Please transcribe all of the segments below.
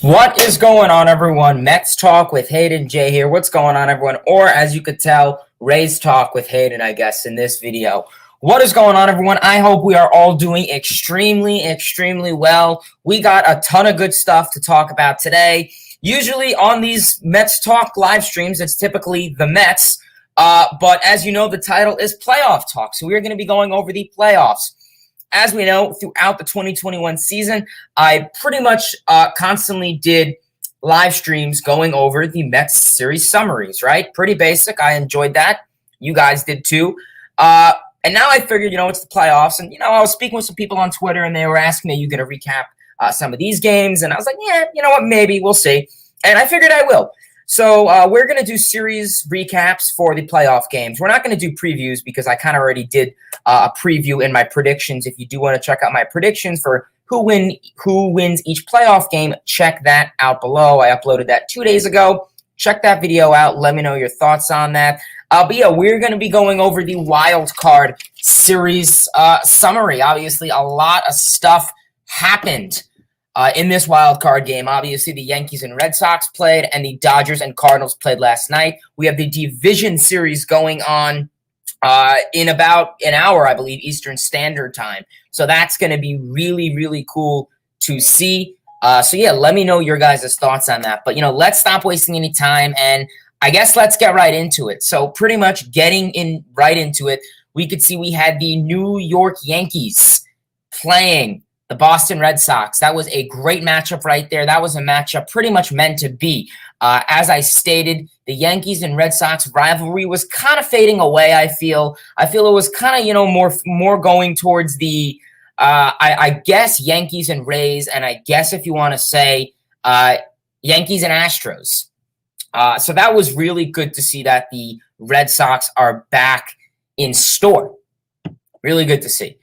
What is going on, everyone? Mets Talk with Hayden J here. What's going on, everyone? Or, as you could tell, Rays Talk with Hayden, I guess, in this video. What is going on, everyone? I hope we are all doing extremely well. We got a ton of good stuff to talk about today. Usually on these Mets Talk live streams, it's typically the Mets. But as you know, the title is Playoff Talk. So we're going to be going over the playoffs. As we know, throughout the 2021 season, I pretty much constantly did live streams going over the Mets series summaries, right? Pretty basic. I enjoyed that. You guys did too. And now I figured, it's the playoffs. And, I was speaking with some people on Twitter, and they were asking me, are you going to recap some of these games? And I was like, yeah, you know what, maybe. We'll see. And I figured I will. So we're going to do series recaps for the playoff games. We're not going to do previews because I kind of already did a preview in my predictions. If you do want to check out my predictions for who wins each playoff game, check that out below. I uploaded that 2 days ago. Check that video out. Let me know your thoughts on that. But yeah, we're going to be going over the Wild Card series summary. Obviously, a lot of stuff happened in this wild card game. Obviously, the Yankees and Red Sox played, and the Dodgers and Cardinals played last night. We have the division series going on in about an hour, I believe, Eastern Standard Time. So that's going to be really cool to see. So yeah, let me know your guys' thoughts on that. But, let's stop wasting any time, and I guess let's get right into it. So pretty much getting right into it, we could see we had the New York Yankees playing the Boston Red Sox. That was a great matchup right there. That was a matchup pretty much meant to be. As I stated, the Yankees and Red Sox rivalry was kind of fading away, I feel. It was kind of, more going towards the, I guess, Yankees and Rays, and I guess if you want to say Yankees and Astros. So that was really good to see that the Red Sox are back in store. Really good to see.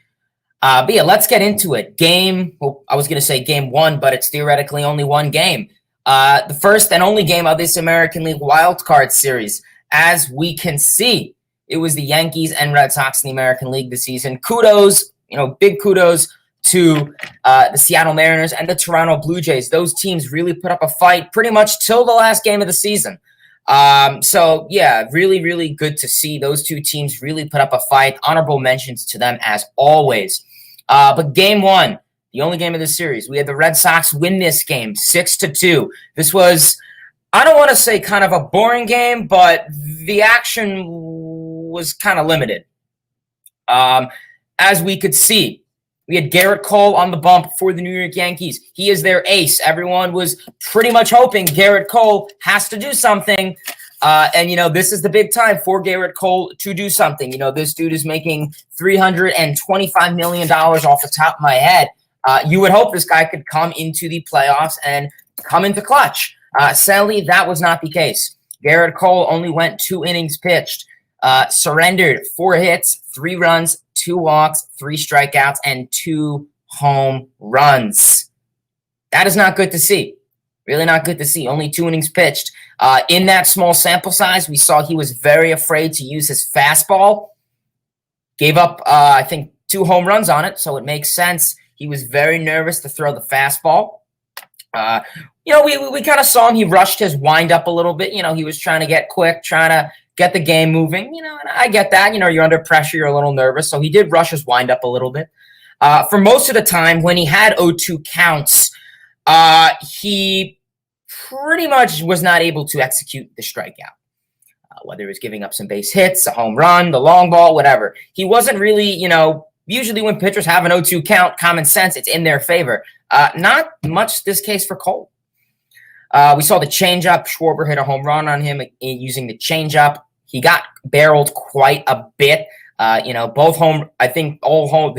But yeah, let's get into it. I was going to say game one, but it's theoretically only one game. The first and only game of this American League Wild Card series. As we can see, it was the Yankees and Red Sox in the American League this season. Kudos, big kudos to the Seattle Mariners and the Toronto Blue Jays. Those teams really put up a fight pretty much till the last game of the season. So yeah, really good to see those two teams really put up a fight. Honorable mentions to them as always. But game one, the only game of the series, we had the Red Sox win this game 6-2. This was, I don't want to say kind of a boring game, but the action was kind of limited. As we could see, we had Garrett Cole on the bump for the New York Yankees. He is their ace. Everyone was pretty much hoping Garrett Cole has to do something. And, this is the big time for Garrett Cole to do something. This dude is making $325 million off the top of my head. You would hope this guy could come into the playoffs and come into clutch. Sadly, that was not the case. Garrett Cole only went 2 innings pitched, surrendered 4 hits, 3 runs, 2 walks, 3 strikeouts, and 2 home runs. That is not good to see. Really not good to see. Only 2 innings pitched. In that small sample size, we saw he was very afraid to use his fastball. Gave up, I think, 2 home runs on it, so it makes sense. He was very nervous to throw the fastball. We kind of saw him. He rushed his windup a little bit. He was trying to get quick, trying to get the game moving. And I get that. You're under pressure. You're a little nervous. So he did rush his windup a little bit. For most of the time, when he had 0-2 counts, he pretty much was not able to execute the strikeout. Whether it was giving up some base hits, a home run, the long ball, whatever. He wasn't really, usually when pitchers have an 0-2 count, common sense, it's in their favor. Not much this case for Cole. We saw the changeup. Schwarber hit a home run on him using the changeup. He got barreled quite a bit. The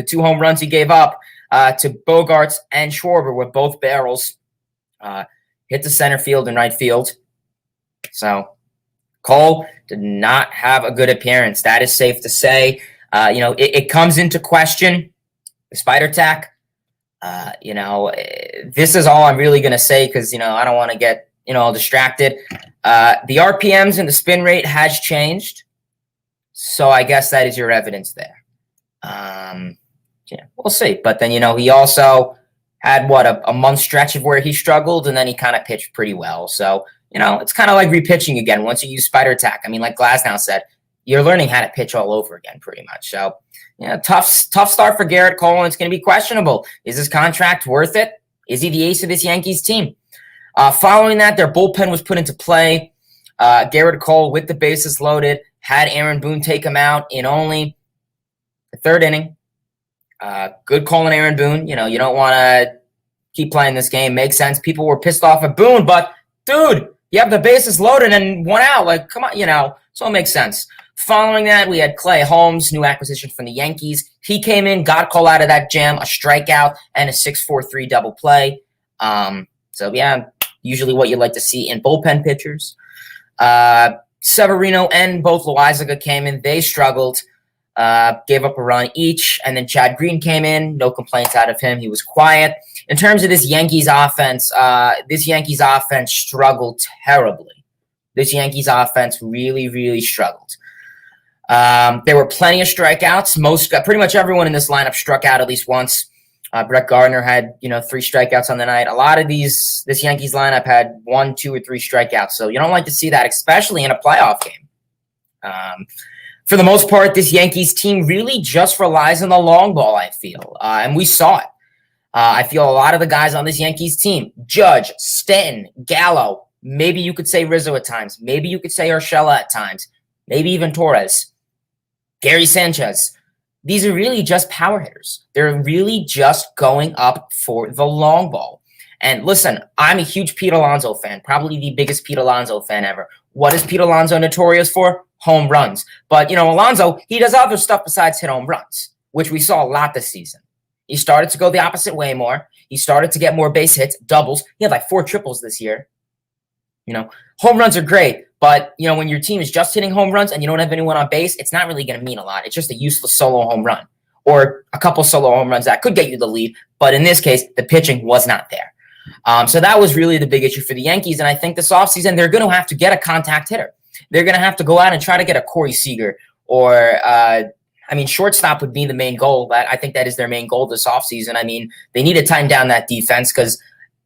2 home runs he gave up to Bogarts and Schwarber were both barrels. Hit the center field and right field. So Cole did not have a good appearance. That is safe to say. It comes into question, the spider tack. This is all I'm really going to say because, I don't want to get, all distracted. The RPMs and the spin rate has changed. So I guess that is your evidence there. We'll see. But then, he also had a month stretch of where he struggled, and then he kind of pitched pretty well. So, it's kind of like repitching again once you use spider tack. I mean, like Glasnow said, you're learning how to pitch all over again pretty much. So, tough start for Garrett Cole, and it's going to be questionable. Is his contract worth it? Is he the ace of this Yankees team? Following that, their bullpen was put into play. Garrett Cole, with the bases loaded, had Aaron Boone take him out in only the third inning. Good call on Aaron Boone. You don't want to keep playing this game. Makes sense. People were pissed off at Boone, but dude, you have the bases loaded and 1 out. Like, come on, so it makes sense. Following that, we had Clay Holmes, new acquisition from the Yankees. He came in, got called out of that jam, a strikeout, and a 6-4-3 double play. So yeah, usually what you like to see in bullpen pitchers. Severino and both Loizaga came in. They struggled. Gave up a run each, and then Chad Green came in. No complaints out of him. He was quiet. In terms of this Yankees offense struggled terribly. This Yankees offense really, really struggled. There were plenty of strikeouts. Pretty much everyone in this lineup struck out at least once. Brett Gardner had, 3 strikeouts on the night. A lot of this Yankees lineup had 1, 2, or 3 strikeouts. So you don't like to see that, especially in a playoff game. For the most part, this Yankees team really just relies on the long ball, I feel. And we saw it. I feel a lot of the guys on this Yankees team, Judge, Stanton, Gallo, maybe you could say Rizzo at times, maybe you could say Urshela at times, maybe even Torres, Gary Sanchez. These are really just power hitters. They're really just going up for the long ball. And listen, I'm a huge Pete Alonso fan, probably the biggest Pete Alonso fan ever. What is Pete Alonso notorious for? Home runs. But, Alonso, he does other stuff besides hit home runs, which we saw a lot this season. He started to go the opposite way more. He started to get more base hits, doubles. He had like 4 triples this year. Home runs are great. But, when your team is just hitting home runs and you don't have anyone on base, it's not really going to mean a lot. It's just a useless solo home run or a couple solo home runs that could get you the lead. But in this case, the pitching was not there. So that was really the big issue for the Yankees. And I think this offseason, they're going to have to get a contact hitter. They're going to have to go out and try to get a Corey Seager or, shortstop would be the main goal. I think that is their main goal this offseason. They need to tighten down that defense because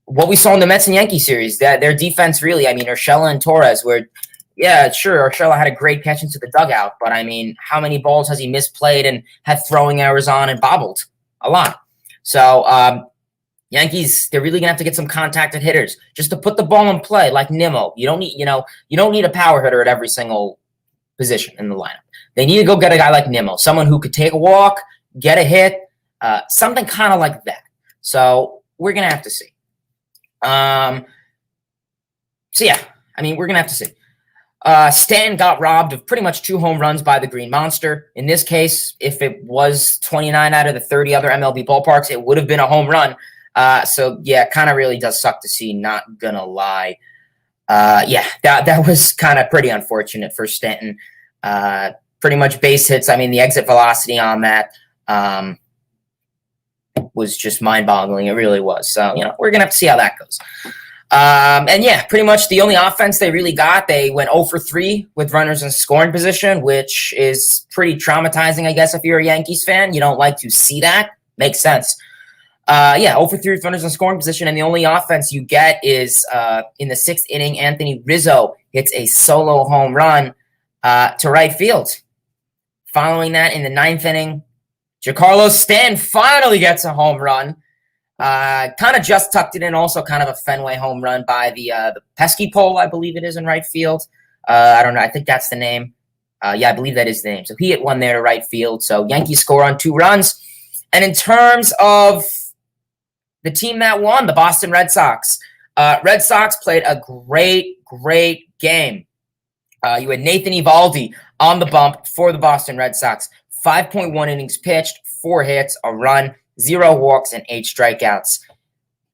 what we saw in the Mets and Yankees series, that their defense really, Urshela and Torres were, yeah, sure, Urshela had a great catch into the dugout, but how many balls has he misplayed and had throwing errors on and bobbled? A lot. So, Yankees, they're really gonna have to get some contacted hitters just to put the ball in play, like Nimmo. You don't need a power hitter at every single position in the lineup. They need to go get a guy like Nimmo, someone who could take a walk, get a hit, something kind of like that. So we're gonna have to see. We're gonna have to see. Stanton got robbed of pretty much 2 home runs by the Green Monster. In this case, if it was 29 out of the 30 other MLB ballparks, it would have been a home run. It kind of really does suck to see, not gonna lie. That was kind of pretty unfortunate for Stanton. Pretty much base hits. The exit velocity on that was just mind-boggling. It really was. So, we're gonna have to see how that goes. Pretty much the only offense they really got, they went 0 for 3 with runners in scoring position, which is pretty traumatizing, I guess, if you're a Yankees fan. You don't like to see that. Makes sense. 0 for 3 with runners in scoring position, and the only offense you get is in the 6th inning, Anthony Rizzo hits a solo home run to right field. Following that, in the 9th inning, Giancarlo Stanton finally gets a home run. Kind of just tucked it in, also kind of a Fenway home run by the pesky pole, I believe it is, in right field. I don't know. I think that's the name. I believe that is the name. So he hit one there to right field. So Yankees score on 2 runs. And in terms of the team that won, the Boston Red Sox. Red Sox played a great game. You had Nathan Eovaldi on the bump for the Boston Red Sox. 5.1 innings pitched, 4 hits, a run, 0 walks, and 8 strikeouts.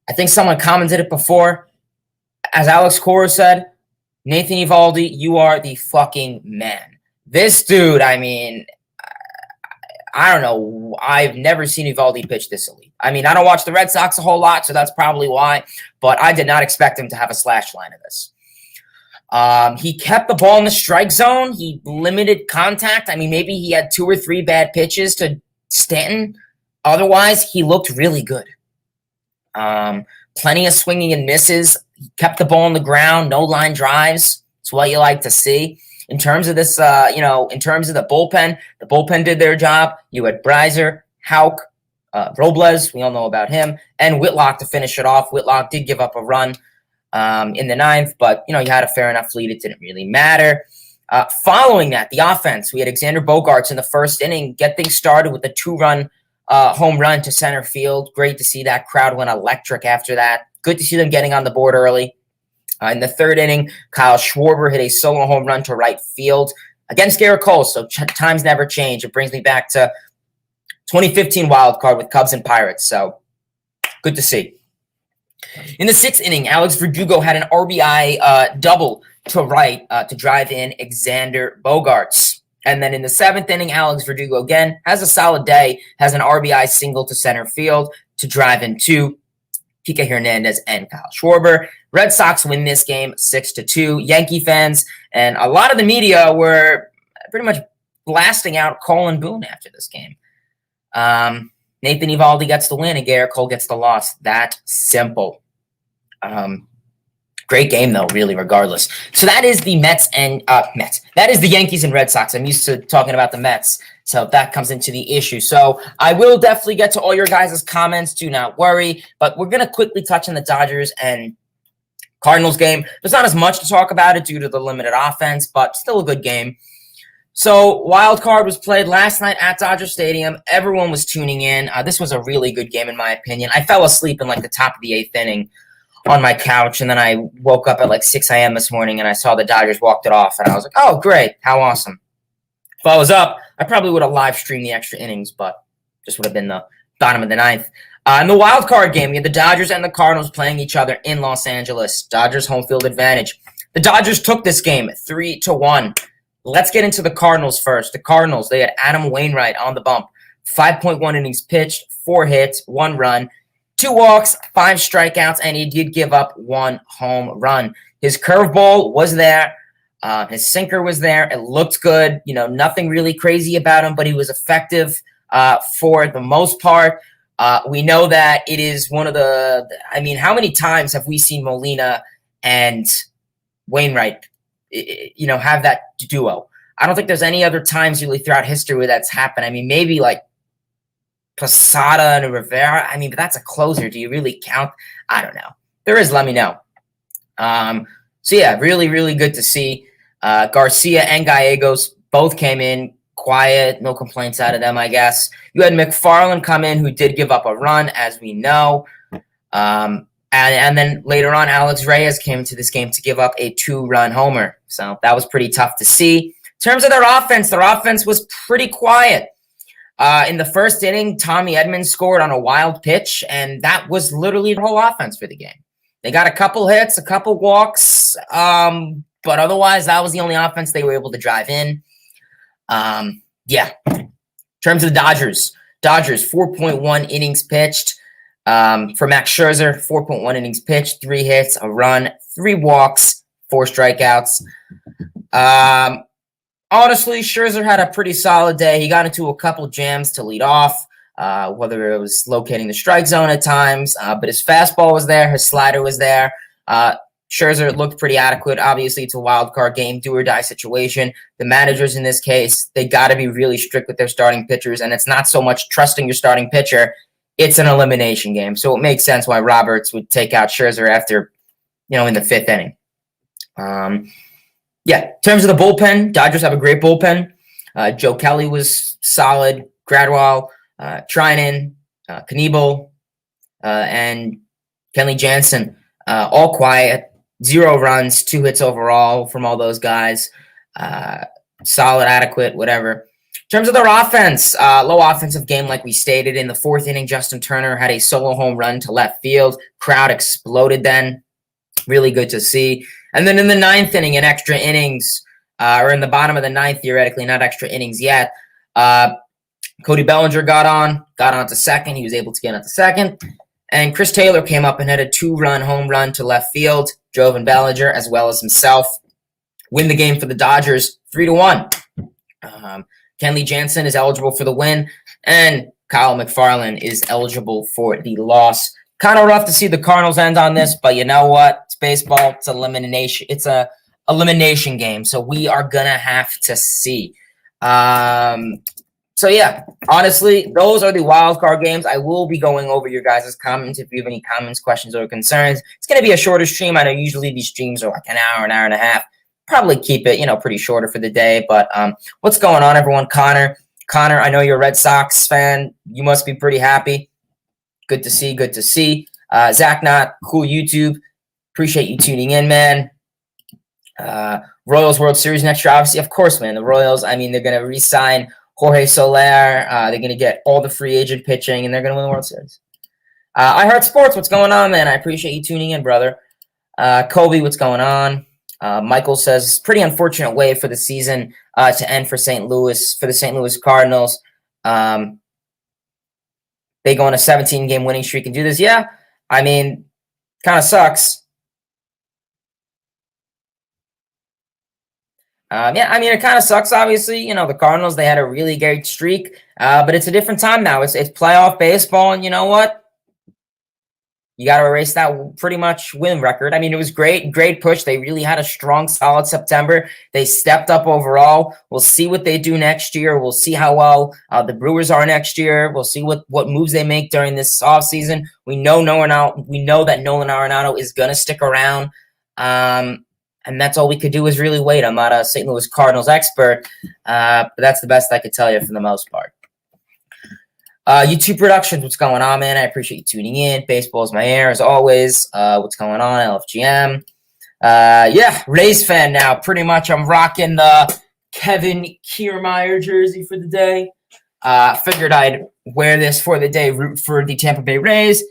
I think someone commented it before. As Alex Cora said, Nathan Eovaldi, you are the fucking man. This dude, I don't know. I've never seen Eovaldi pitch this elite. I don't watch the Red Sox a whole lot, so that's probably why. But I did not expect him to have a slash line of this. He kept the ball in the strike zone. He limited contact. Maybe he had 2 or 3 bad pitches to Stanton. Otherwise, he looked really good. Plenty of swinging and misses. He kept the ball on the ground, no line drives. It's what you like to see. In terms of this, in terms of the bullpen did their job. You had Breiser, Houck, Robles, we all know about him, and Whitlock to finish it off. Whitlock did give up a run in the ninth, but, you had a fair enough lead. It didn't really matter. Following that, the offense, we had Xander Bogaerts in the first inning get things started with a 2-run home run to center field. Great to see that. Crowd went electric after that. Good to see them getting on the board early. In the third inning, Kyle Schwarber hit a solo home run to right field against Garrett Cole, so times never change. It brings me back to 2015 Wild Card with Cubs and Pirates, so good to see. In the sixth inning, Alex Verdugo had an RBI double to right to drive in Xander Bogaerts. And then in the seventh inning, Alex Verdugo again has a solid day, has an RBI single to center field to drive in two Kike Hernandez and Kyle Schwarber. Red Sox win this game 6-2. Yankee fans and a lot of the media were pretty much blasting out Cole and Boone after this game. Nathan Eovaldi gets the win and Garrett Cole gets the loss. That simple. Great game, though, really, regardless. So that is the Mets. That is the Yankees and Red Sox. I'm used to talking about the Mets, so that comes into the issue. So I will definitely get to all your guys' comments. Do not worry. But we're going to quickly touch on the Dodgers and Cardinals game. There's not as much to talk about it due to the limited offense, but still a good game. So Wild Card was played last night at Dodger Stadium. Everyone was tuning in. This was a really good game, in my opinion. I fell asleep in the top of the eighth inning on my couch, and then I woke up at 6 a.m. this morning, and I saw the Dodgers walked it off, and I was like, oh, great, how awesome. If I was up, I probably would have live streamed the extra innings, but just would have been the bottom of the ninth. In the Wild Card game, we had the Dodgers and the Cardinals playing each other in Los Angeles. Dodgers home field advantage. The Dodgers took this game 3-1. Let's get into the Cardinals first. The Cardinals, they had Adam Wainwright on the bump. 5.1 innings pitched, 4 hits, 1 run. 2 walks, 5 strikeouts, and he did give up 1 home run. His curveball was there. His sinker was there. It looked good. Nothing really crazy about him, but he was effective for the most part. We know that it is one of how many times have we seen Molina and Wainwright, have that duo? I don't think there's any other times really throughout history where that's happened. Maybe Posada and Rivera. But that's a closer. Do you really count? I don't know. There is, let me know. So yeah, really, really good to see. Garcia and Gallegos both came in quiet. No complaints out of them, I guess. You had McFarland come in, who did give up a run, as we know. And then later on, Alex Reyes came into this game to give up a 2-run homer. So that was pretty tough to see. In terms of their offense was pretty quiet. In the first inning, Tommy Edmonds scored on a wild pitch, and that was literally the whole offense for the game. They got a couple hits, a couple walks, but otherwise, that was the only offense they were able to drive in. Yeah. In terms of the Dodgers, 4.1 innings pitched. For Max Scherzer, 4.1 innings pitched, 3 hits, a run, 3 walks, 4 strikeouts. Honestly, Scherzer had a pretty solid day. He got into a couple jams to lead off, whether it was locating the strike zone at times, but his fastball was there, his slider was there. Scherzer looked pretty adequate. Obviously, it's a wild card game, do-or-die situation. The managers in this case, they got to be really strict with their starting pitchers, and it's not so much trusting your starting pitcher. It's an elimination game, so it makes sense why Roberts would take out Scherzer after, in the 5th inning. Yeah, in terms of the bullpen, Dodgers have a great bullpen. Joe Kelly was solid. Gradwell, Trinan, Knebel, and Kenley Jansen, all quiet. 0 runs, 2 hits overall from all those guys. Solid, adequate, whatever. In terms of their offense, low offensive game like we stated. In the 4th inning, Justin Turner had a solo home run to left field. Crowd exploded then. Really good to see. And then in the 9th inning, in extra innings, or in the bottom of the 9th, theoretically, not extra innings yet, Cody Bellinger got on to second. He was able to get on to second. And Chris Taylor came up and had a 2-run home run to left field. Jovan Bellinger, as well as himself, win the game for the Dodgers 3-1. Kenley Jansen is eligible for the win, and Kyle McFarland is eligible for the loss. Kind of rough to see the Cardinals end on this, but you know what? It's baseball. It's elimination. It's a elimination game, so we are gonna have to see. So yeah, honestly, those are the wild card games. I will be going over your guys' comments if you have any comments, questions, or concerns. It's gonna be a shorter stream. I know usually these streams are like an hour and a half. Probably keep it, pretty shorter for the day. But what's going on, everyone? Connor, I know you're a Red Sox fan. You must be pretty happy. Good to see. Good to see. Zach Knott, cool YouTube. Appreciate you tuning in, man. Royals World Series next year, obviously, of course, man. The Royals, I mean, they're going to re-sign Jorge Soler. They're going to get all the free agent pitching, and they're going to win the World Series. I Heart Sports, what's going on, man? I appreciate you tuning in, brother. Kobe, what's going on? Michael says, pretty unfortunate way for the season to end for the St. Louis Cardinals. They go on a 17-game winning streak and do this. Yeah, I mean, kind of sucks. It kind of sucks, obviously. The Cardinals, they had a really great streak, but it's a different time now. It's playoff baseball, and you know what? You got to erase that pretty much win record. I mean, it was great push. They really had a strong, solid September. They stepped up overall. We'll see what they do next year. We'll see how well the Brewers are next year. We'll see what moves they make during this offseason. We know that Nolan Arenado is going to stick around. And that's all we could do is really wait. I'm not a St. Louis Cardinals expert, but that's the best I could tell you for the most part. YouTube Productions, what's going on, man? I appreciate you tuning in. Baseball is my air, as always. What's going on, LFGM? Rays fan now. Pretty much I'm rocking the Kevin Kiermaier jersey for the day. Figured I'd wear this for the day, root for the Tampa Bay Rays.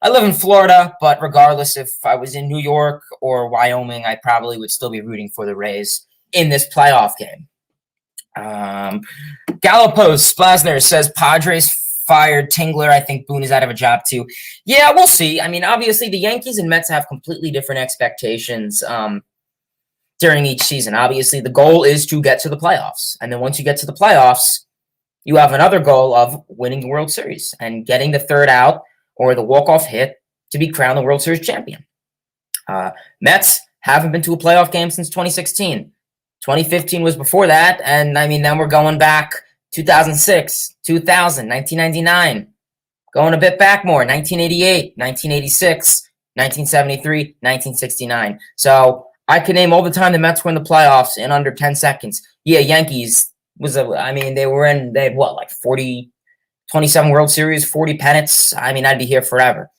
I live in Florida, but regardless if I was in New York or Wyoming, I probably would still be rooting for the Rays in this playoff game. Galapos Splasner says Padres fired Tingler. I think Boone is out of a job too. Yeah, we'll see. I mean, obviously the Yankees and Mets have completely different expectations during each season. Obviously, the goal is to get to the playoffs. And then once you get to the playoffs, you have another goal of winning the World Series and getting the third out or the walk-off hit to be crowned the World Series champion. Mets haven't been to a playoff game since 2016. 2015 was before that, and I mean, then we're going back 2006, 2000, 1999, going a bit back more, 1988, 1986, 1973, 1969. So I can name all the time the Mets were in the playoffs in under 10 seconds. Yeah, Yankees they had what, like 27 World Series, 40 pennants. I mean, I'd be here forever.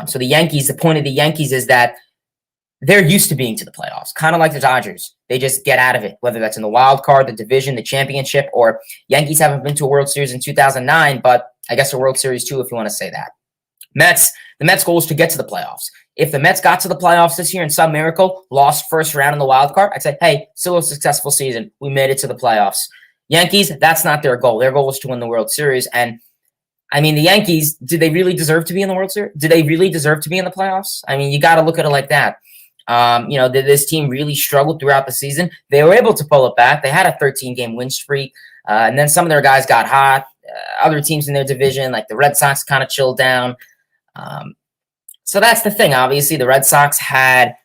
So the point of the Yankees is that they're used to being to the playoffs, kind of like the Dodgers. They just get out of it, whether that's in the wild card, the division, the championship, or Yankees haven't been to a World Series in 2009, but I guess a World Series too, if you want to say that. The Mets' goal is to get to the playoffs. If the Mets got to the playoffs this year in some miracle, lost first round in the wild card, I'd say, hey, still a successful season. We made it to the playoffs. Yankees, that's not their goal. Their goal is to win the World Series. And I mean, the Yankees, did they really deserve to be in the World Series? Did they really deserve to be in the playoffs? I mean, you got to look at it like that. This team really struggled throughout the season. They were able to pull it back. They had a 13-game win streak, and then some of their guys got hot. Other teams in their division, like the Red Sox, kind of chilled down. So that's the thing. Obviously, the Red Sox had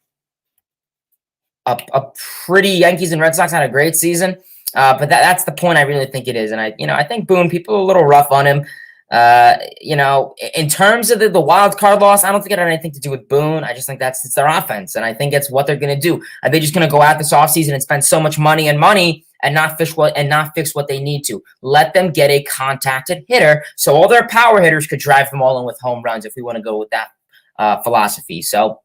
Yankees and Red Sox had a great season, but that's the point I really think it is. And I think Boone, people are a little rough on him. In terms of the wild card loss, I don't think it had anything to do with Boone. I just think it's their offense, and I think it's what they're going to do. Are they just going to go out this offseason and spend so much money and not fix what they need to? Let them get a contacted hitter so all their power hitters could drive them all in with home runs if we want to go with that philosophy. So,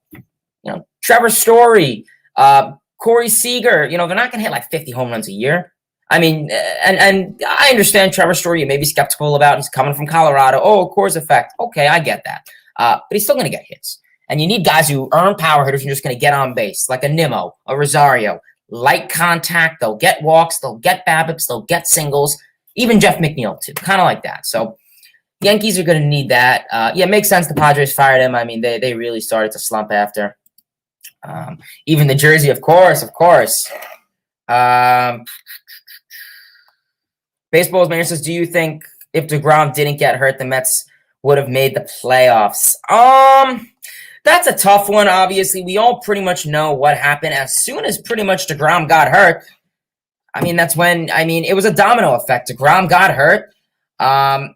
Trevor Story, Corey Seager, they're not going to hit like 50 home runs a year. I mean, and I understand Trevor Story you may be skeptical about. He's coming from Colorado. Oh, Coors effect. Okay, I get that. But he's still going to get hits. And you need guys who earn power hitters and just going to get on base, like a Nimmo, a Rosario. Light contact. They'll get walks. They'll get BABIPs. They'll get singles. Even Jeff McNeil, too. Kind of like that. So Yankees are going to need that. It makes sense the Padres fired him. I mean, they really started to slump after. Even the jersey, of course. Baseball's Mayor says, do you think if DeGrom didn't get hurt, the Mets would have made the playoffs. That's a tough one. Obviously, we all pretty much know what happened as soon as pretty much DeGrom got hurt. I mean, that's when, it was a domino effect. DeGrom got hurt. And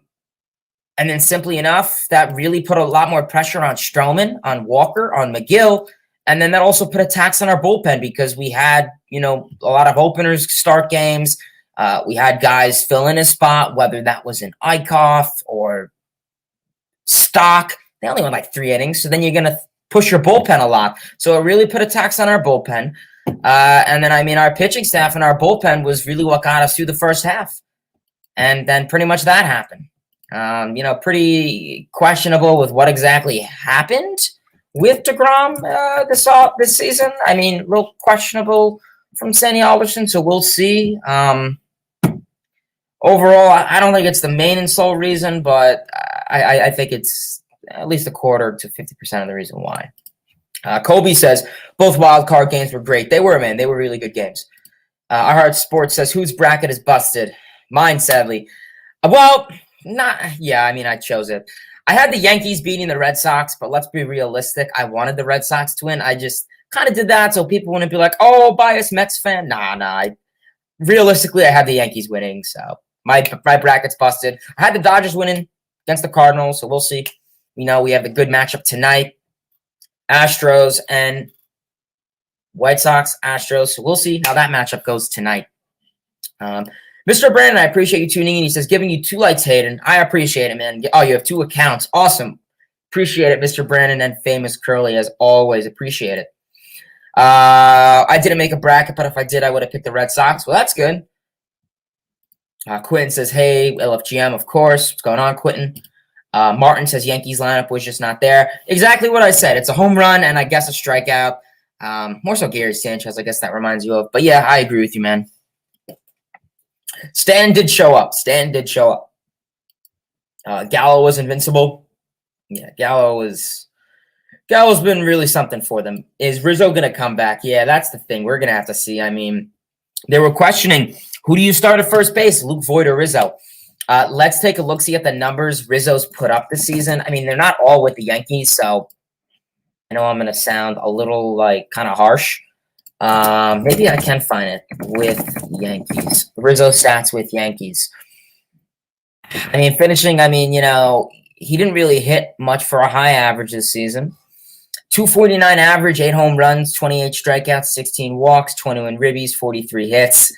then simply enough, that really put a lot more pressure on Stroman, on Walker, on McGill. And then that also put a tax on our bullpen because we had, a lot of openers start games. We had guys fill in a spot, whether that was in Eichhoff or Stock. They only went like 3 innings. So then you're going to push your bullpen a lot. So it really put a tax on our bullpen. And then, our pitching staff and our bullpen was really what got us through the first half. And then pretty much that happened. Pretty questionable with what exactly happened with DeGrom this season. A little questionable from Sandy Alderson, so we'll see. Overall, I don't think it's the main and sole reason, but I think it's at least a quarter to 50% of the reason why. Kobe says, both wild card games were great. They were, man. They were really good games. Our Heart Sports says, whose bracket is busted? Mine, sadly. Well, I chose it. I had the Yankees beating the Red Sox, but let's be realistic. I wanted the Red Sox to win. I just kind of did that so people wouldn't be like, oh, biased Mets fan. Nah. Realistically, I had the Yankees winning, so my bracket's busted. I had the Dodgers winning against the Cardinals, so we'll see. We have a good matchup tonight. Astros and White Sox, Astros. So we'll see how that matchup goes tonight. Mr. Brandon, I appreciate you tuning in. He says, giving you 2 likes, Hayden. I appreciate it, man. Oh, you have 2 accounts. Awesome. Appreciate it, Mr. Brandon and Famous Curly, as always. Appreciate it. I didn't make a bracket, but if I did, I would have picked the Red Sox. Well, that's good. Quentin says, hey, LFGM, of course. What's going on, Quentin? Martin says, Yankees lineup was just not there. Exactly what I said. It's a home run and I guess a strikeout. More so Gary Sanchez, I guess that reminds you of. But yeah, I agree with you, man. Stan did show up. Gallo was invincible. Yeah, Gallo's been really something for them. Is Rizzo going to come back? Yeah, that's the thing. We're going to have to see. They were questioning, who do you start at first base, Luke Voit or Rizzo? Let's take a look-see at the numbers Rizzo's put up this season. They're not all with the Yankees, so I know I'm going to sound a little, kind of harsh. Maybe I can find it with Yankees. Rizzo stats with Yankees. Finishing, he didn't really hit much for a high average this season. 249 average, 8 home runs, 28 strikeouts, 16 walks, 21 ribbies, 43 hits,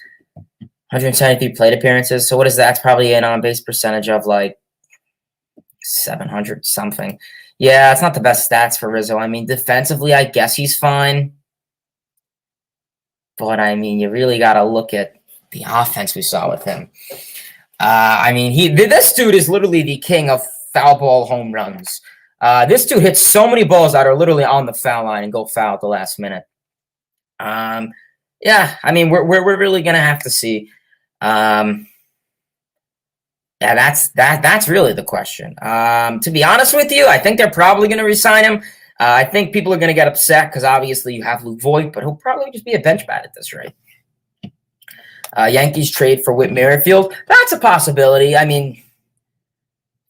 173 plate appearances. So what is that? It's probably an on-base percentage of 700 something. Yeah, it's not the best stats for Rizzo. Defensively, I guess he's fine. But, you really got to look at the offense we saw with him. This dude is literally the king of foul ball home runs. This dude hits so many balls that are literally on the foul line and go foul at the last minute. We're really going to have to see. That's really the question. To be honest with you, I think they're probably going to re-sign him. I think people are going to get upset because obviously you have Luke Voit, but he'll probably just be a bench bat at this rate. Yankees trade for Whit Merrifield. That's a possibility. If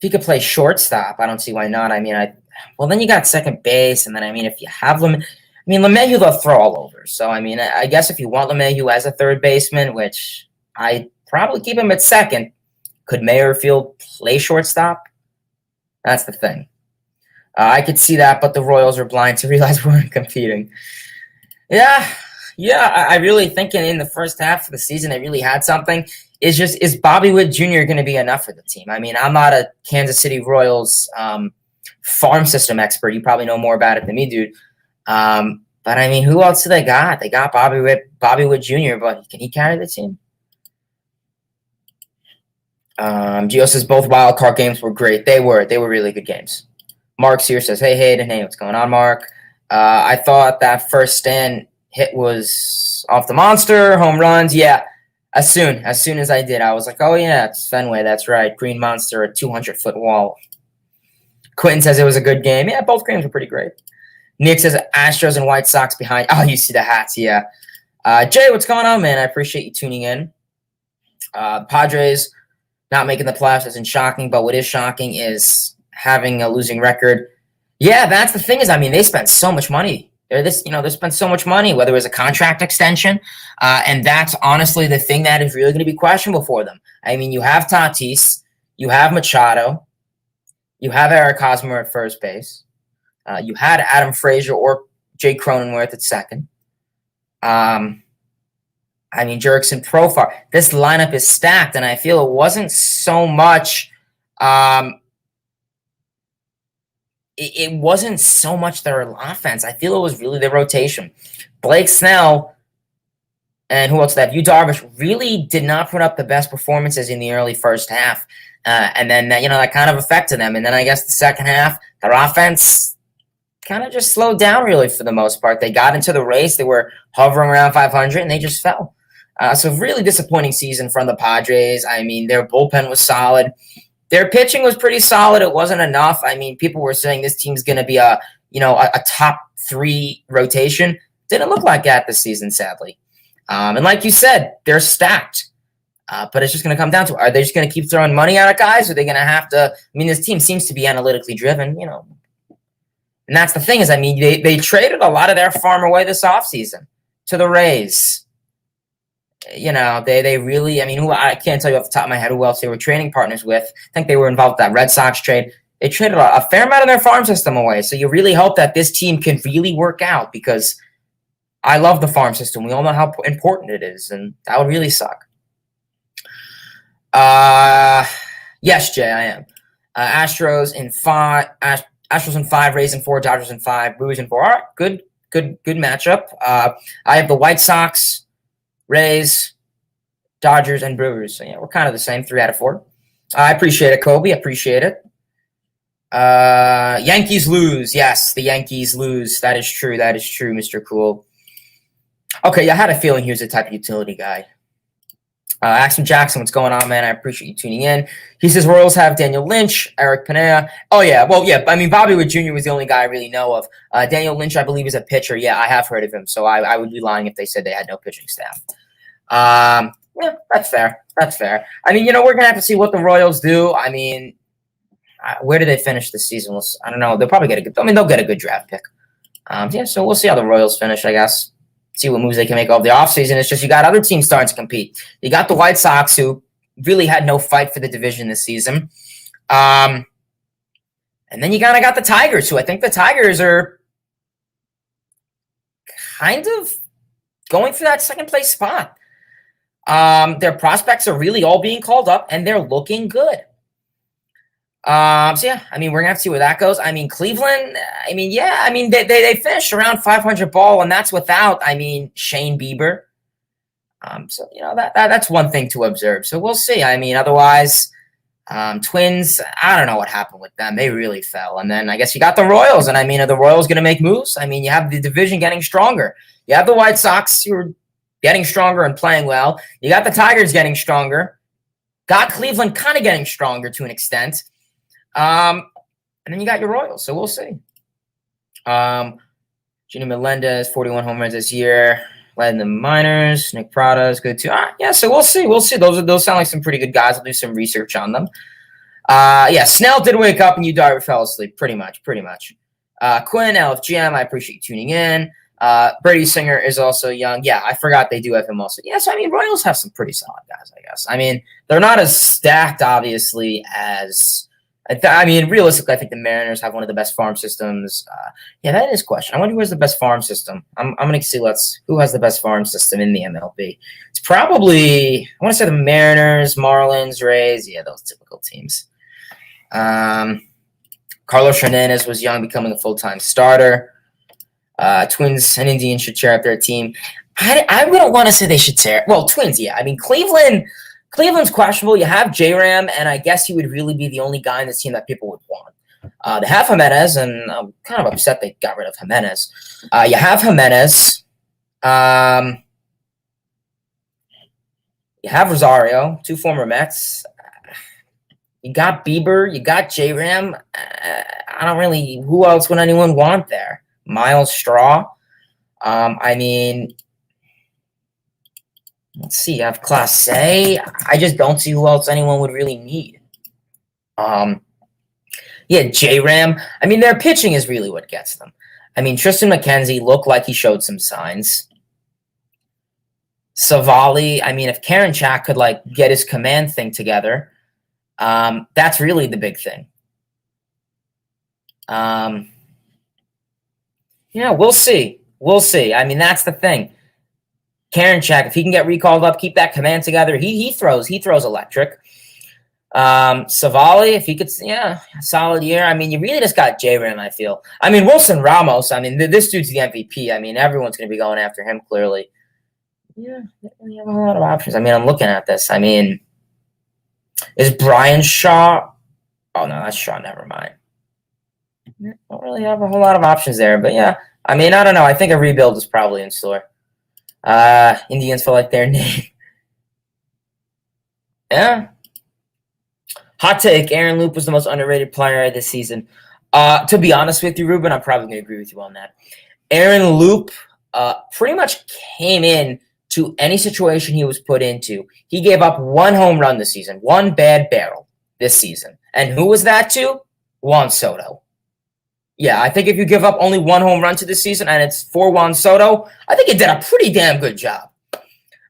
he could play shortstop, I don't see why not. Then you got second base, and then if you have LeMahieu, they'll throw all over. So I guess if you want LeMahieu as a third baseman, which I probably keep him at second, could Merrifield play shortstop? That's the thing. I could see that, but the Royals are blind to realize we weren't competing. Yeah, I really think in the first half of the season they really had something. Is Bobby Witt Jr. going to be enough for the team? I'm not a Kansas City Royals farm system expert. You probably know more about it than me, dude. But who else do they got? They got Bobby Witt Jr., but can he carry the team? Gio says both wild card games were great. They were really good games. Mark here says, hey, Hayden. Hey, what's going on, Mark? I thought that first Stan hit was off the monster, home runs. Yeah, as soon as I did, I was like, oh, yeah, it's Fenway. That's right. Green Monster, a 200-foot wall. Quentin says it was a good game. Yeah, both games were pretty great. Nick says Astros and White Sox behind. Oh, you see the hats, yeah. Jay, what's going on, man? I appreciate you tuning in. Padres not making the playoffs isn't shocking, but what is shocking is having a losing record. Yeah, that's the thing is, I mean, they spent so much money. They spent so much money, whether it was a contract extension, and that's honestly the thing that is really going to be questionable for them. I mean, you have Tatis, you have Machado, you have Eric Hosmer at first base, you had Adam Frazier or Jake Cronenworth at second. I mean, Jurickson, Profar. This lineup is stacked, and I feel it wasn't so much. It wasn't so much their offense. I feel it was really their rotation. Blake Snell and who else did that? Yu Darvish really did not put up the best performances in the early first half. And then, that kind of affected them. And then I guess the second half, their offense kind of just slowed down really for the most part. They got into the race. They were hovering around 500, and they just fell. So really disappointing season from the Padres. I mean, their bullpen was solid. Their pitching was pretty solid. It wasn't enough. I mean, people were saying this team's going to be a top 3 rotation. Didn't look like that this season, sadly. And like you said, they're stacked. But it's just going to come down to, are they just going to keep throwing money at guys? Or are they going to have to? I mean, this team seems to be analytically driven, And that's the thing is, I mean, they traded a lot of their farm away this offseason to the Rays. They really, I mean, I can't tell you off the top of my head who else they were trading partners with. I think they were involved with that Red Sox trade. They traded a fair amount of their farm system away. So you really hope that this team can really work out, because I love the farm system. We all know how important it is, and that would really suck. Yes, Jay, I am. Astros in 5, Rays in 4, Dodgers in 5, Brewers in 4. All right, good matchup. I have the White Sox, Rays, Dodgers, and Brewers. So, we're kind of the same, 3 out of 4. I appreciate it, Kobe. I appreciate it. Yankees lose. Yes, the Yankees lose. That is true. That is true, Mr. Cool. Okay, I had a feeling he was the type of utility guy. Axel Jackson, what's going on, man? I appreciate you tuning in. He says Royals have Daniel Lynch, Eric Pineda. Oh, yeah. Well, yeah. I mean, Bobby Wood Jr. was the only guy I really know of. Daniel Lynch, I believe, is a pitcher. Yeah, I have heard of him. So I would be lying if they said they had no pitching staff. Yeah, that's fair. That's fair. I mean, we're going to have to see what the Royals do. I mean, where do they finish this season? I don't know. They'll probably get they'll get a good draft pick. So we'll see how the Royals finish, I guess. See what moves they can make over the offseason. It's just you got other teams starting to compete. You got the White Sox, who really had no fight for the division this season. And then you kind of got the Tigers, who I think the Tigers are kind of going for that second place spot. Their prospects are really all being called up, and they're looking good. So yeah, I mean, we're gonna have to see where that goes. I mean, Cleveland, I mean, yeah, I mean, they finished around 500 ball, and that's without, I mean, Shane Bieber. So that's one thing to observe. So we'll see. I mean, otherwise, Twins, I don't know what happened with them. They really fell. And then I guess you got the Royals, and I mean, are the Royals gonna make moves? I mean, you have the division getting stronger. You have the White Sox who are getting stronger and playing well. You got the Tigers getting stronger. Got Cleveland kind of getting stronger to an extent. And then you got your Royals, so we'll see. Gino Melendez, 41 home runs this year, led in the minors. Nick Prada is good too. Yeah, so we'll see. We'll see. Those sound like some pretty good guys. I'll do some research on them. Yeah, Snell did wake up and Yu Darvish fell asleep. Pretty much. Quinn, LFGM, I appreciate you tuning in. Brady Singer is also young. Yeah, I forgot they do have him also. Yeah, so I mean, Royals have some pretty solid guys, I guess. I mean, they're not as stacked, obviously, as I mean, realistically, I think the Mariners have one of the best farm systems. Yeah, that is a question. I wonder who has the best farm system. I'm going to see who has the best farm system in the MLB. It's probably, I want to say the Mariners, Marlins, Rays. Yeah, those typical teams. Carlos Hernandez was young, becoming a full-time starter. Twins and Indians should share up their team. I wouldn't want to say they should share. Well, Twins, yeah. I mean, Cleveland's questionable. You have J-Ram, and I guess he would really be the only guy in this team that people would want. They have Jimenez, and I'm kind of upset they got rid of Jimenez. You have Jimenez. You have Rosario, 2 former Mets. You got Bieber. You got J-Ram. I don't really – who else would anyone want there? Miles Straw. I mean – let's see. You have Class A. I just don't see who else anyone would really need. Yeah, J-Ram. I mean, their pitching is really what gets them. I mean, Tristan McKenzie looked like he showed some signs. Savali, I mean, if Karinchak could, like, get his command thing together, that's really the big thing. Yeah, we'll see. We'll see. I mean, that's the thing. Karinchak, if he can get recalled up, keep that command together, he throws electric. Savali, if he could, yeah, solid year. I mean, you really just got J-Ram, I feel. I mean, Wilson Ramos, I mean, this dude's the MVP. I mean, everyone's going to be going after him, clearly. Yeah, we have a lot of options. I mean, I'm looking at this. I mean, is Brian Shaw? Oh, no, that's Shaw. Never mind. Don't really have a whole lot of options there. But, yeah, I mean, I don't know. I think a rebuild is probably in store. Indians feel like their name. Yeah. Hot take, Aaron Loup was the most underrated player this season. To be honest with you, Ruben, I'm probably going to agree with you on that. Aaron Loup pretty much came in to any situation he was put into. He gave up one home run this season, one bad barrel this season. And who was that to? Juan Soto. Yeah, I think if you give up only one home run to this season and it's for Juan Soto, I think he did a pretty damn good job.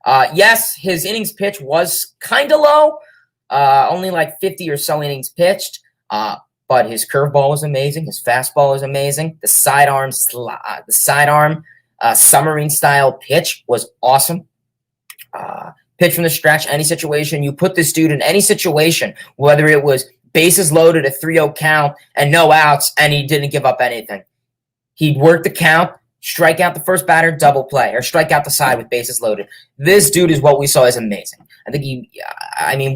Yes, his innings pitch was kind of low, only like 50 or so innings pitched, but his curveball was amazing. His fastball was amazing. The sidearm submarine style pitch was awesome. Pitch from the stretch, any situation. You put this dude in any situation, whether it was bases loaded, a 3-0 count, and no outs, and he didn't give up anything. He'd work the count, strike out the first batter, double play, or strike out the side with bases loaded. This dude is what we saw is amazing. I think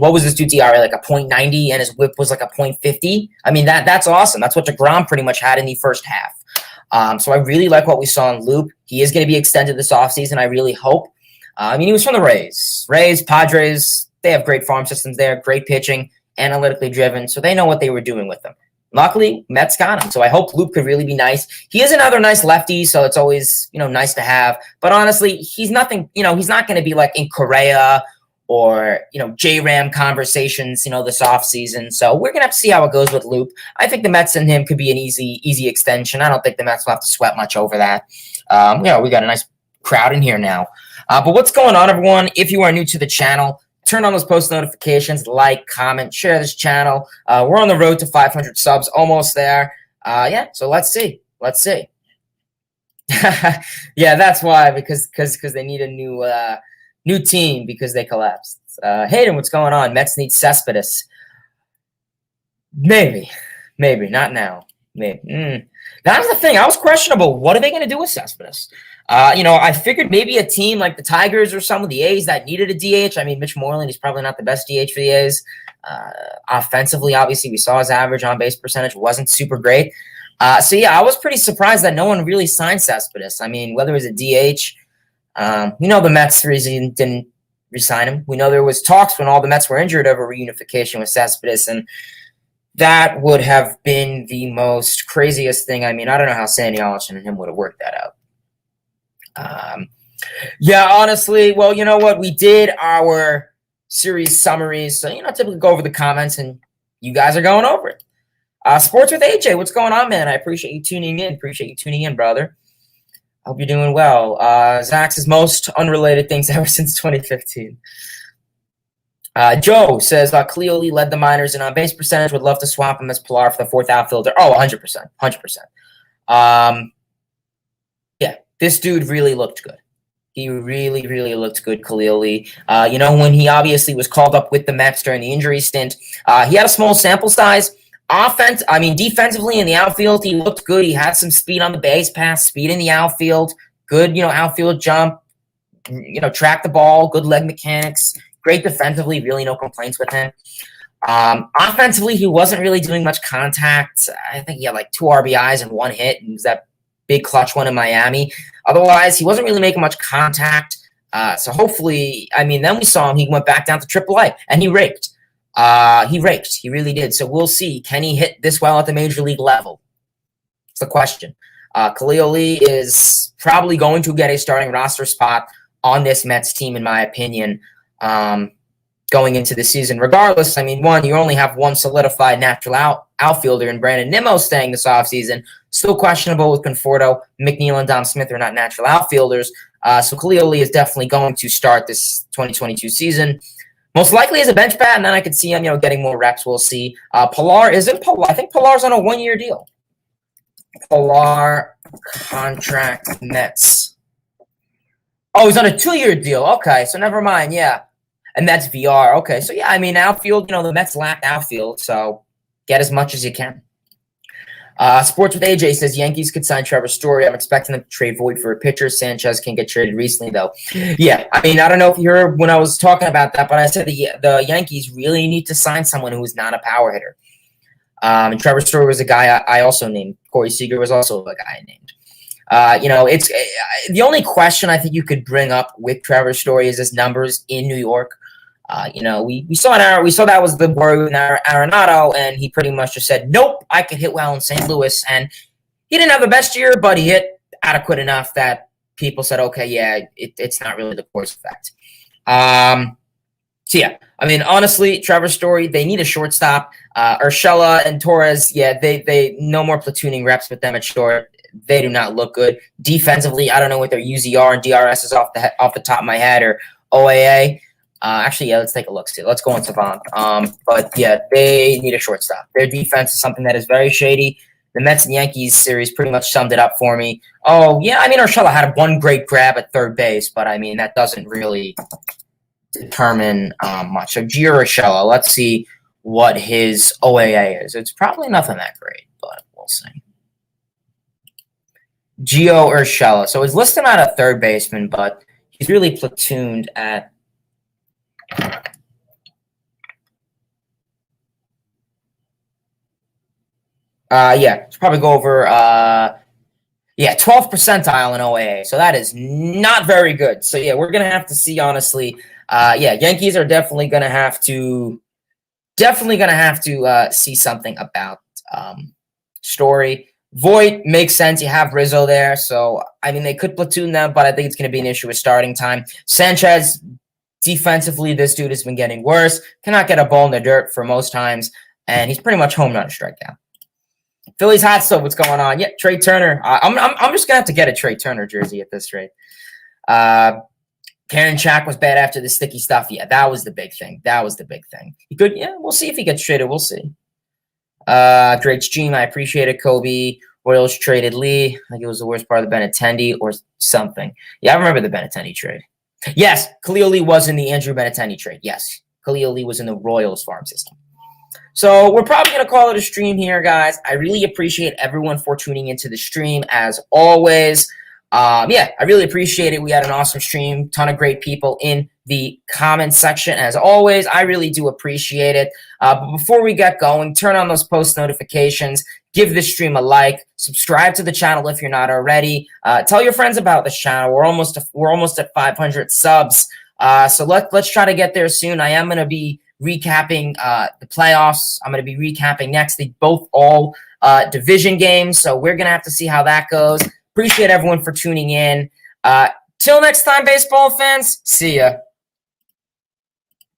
what was this dude's ERA? Like a .90, and his whip was like a .50. I mean, that's awesome. That's what DeGrom pretty much had in the first half. So I really like what we saw in Loup. He is going to be extended this offseason, I really hope. I mean, he was from the Rays. Rays, Padres, they have great farm systems there, great pitching, analytically driven, so they know what they were doing with them. Luckily, Mets got him, so I hope Loup could really be nice. He is another nice lefty, so it's always, nice to have. But honestly, he's nothing, he's not going to be like in Correa or, J-Ram conversations, this offseason. So we're going to have to see how it goes with Loup. I think the Mets and him could be an easy extension. I don't think the Mets will have to sweat much over that. We got a nice crowd in here now. But what's going on, everyone? If you are new to the channel, turn on those post notifications, like, comment, share this channel. We're on the road to 500 subs, almost there. So let's see. Yeah, that's why, because they need a new team because they collapsed. Hayden, what's going on? Mets need Cespedes. Maybe, not now. Maybe. That's the thing. I was questionable. What are they going to do with Cespedes? I figured maybe a team like the Tigers or some of the A's that needed a DH. I mean, Mitch Moreland, he's probably not the best DH for the A's. Offensively, obviously, we saw his average on-base percentage wasn't super great. I was pretty surprised that no one really signed Cespedes. I mean, whether it was a DH, the Mets reason didn't re-sign him. We know there was talks when all the Mets were injured over reunification with Cespedes, and that would have been the most craziest thing. I mean, I don't know how Sandy Alderson and him would have worked that out. Honestly, well, you know what? We did our series summaries, so, typically go over the comments, and you guys are going over it. Sports with AJ, what's going on, man? I appreciate you tuning in. Brother. Hope you're doing well. Zach's most unrelated things ever since 2015. Joe says, Cleole led the minors in on-base percentage. Would love to swap him as Pilar for the fourth outfielder. Oh, 100%. This dude really looked good. He really, really looked good, Cleole. When he obviously was called up with the Mets during the injury stint, he had a small sample size. Defensively in the outfield, he looked good. He had some speed on the base pass, speed in the outfield, good, outfield jump, track the ball, good leg mechanics, great defensively, really no complaints with him. Offensively, he wasn't really doing much contact. I think he had like 2 RBIs and 1 hit. It was that big clutch one in Miami. Otherwise, he wasn't really making much contact. So hopefully, then we saw him. He went back down to AAA, and he raked. He really did. So we'll see. Can he hit this well at the major league level? It's the question. Cleole is probably going to get a starting roster spot on this Mets team, in my opinion. going into the season. Regardless, I mean, one, you only have one solidified natural outfielder in Brandon Nimmo staying this offseason. Still questionable with Conforto. McNeil and Dom Smith are not natural outfielders. So Khalil is definitely going to start this 2022 season. Most likely as a bench bat, and then I could see him, getting more reps. We'll see. Pilar isn't Pilar. I think Pilar's on a 1-year deal. Pilar contract Mets. Oh, he's on a 2-year deal. Okay, so never mind. Yeah. And that's VR. Okay, so yeah, I mean, outfield, the Mets lack outfield, so get as much as you can. Sports with AJ says Yankees could sign Trevor Story. I'm expecting them to trade Voit for a pitcher. Sanchez can get traded recently, though. Yeah, I mean, I don't know if you heard when I was talking about that, but I said the Yankees really need to sign someone who is not a power hitter. And Trevor Story was a guy I also named. Corey Seager was also a guy I named. It's the only question I think you could bring up with Trevor Story is his numbers in New York. We saw that was the worry with Arenado, and he pretty much just said, nope, I could hit well in St. Louis. And he didn't have the best year, but he hit adequate enough that people said, okay, yeah, it's not really the course effect. So, yeah, I mean, honestly, Trevor Story, they need a shortstop. Urshela and Torres, yeah, they no more platooning reps with them at short. They do not look good. Defensively, I don't know what their UZR and DRS is off the top of my head, or OAA. Actually, yeah, let's take a look. See, let's go on Savant. But yeah, they need a shortstop. Their defense is something that is very shady. The Mets and Yankees series pretty much summed it up for me. Oh, yeah, I mean, Urshela had one great grab at third base, but I mean, that doesn't really determine much. So Gio Urshela, let's see what his OAA is. It's probably nothing that great, but we'll see. Gio Urshela. So he's listed at a third baseman, but he's really platooned at let's probably go over 12th percentile in OAA. So that is not very good. So yeah, we're gonna have to see, honestly. Yankees are definitely gonna have to see something about Story. Voit makes sense. You have Rizzo there, so I mean they could platoon them, but I think it's gonna be an issue with starting time. Sanchez. Defensively, this dude has been getting worse. Cannot get a ball in the dirt for most times, and he's pretty much home run strikeout. Phillies hot stove, what's going on? Yeah, Trey Turner. I'm just gonna have to get a Trey Turner jersey at this rate. Karen Chak was bad after the sticky stuff. Yeah, that was the big thing. He could. Yeah, we'll see if he gets traded. We'll see. Drake's Dream. I appreciate it. Kobe. Royals traded Lee. I think it was the worst part of the Benintendi or something. Yeah, I remember the Benintendi trade. Yes, Khalil Lee was in the Andrew Benintendi trade. Yes, Khalil Lee was in the Royals farm system. So we're probably going to call it a stream here, guys. I really appreciate everyone for tuning into the stream, as always. I really appreciate it. We had an awesome stream. Ton of great people in the comment section, as always. I really do appreciate it. But before we get going, turn on those post notifications. Give this stream a like. Subscribe to the channel if you're not already. Tell your friends about this channel. We're almost at 500 subs. So let's try to get there soon. I am going to be recapping the playoffs. I'm going to be recapping next. They both all division games. So we're going to have to see how that goes. Appreciate everyone for tuning in. Till next time, baseball fans. See ya.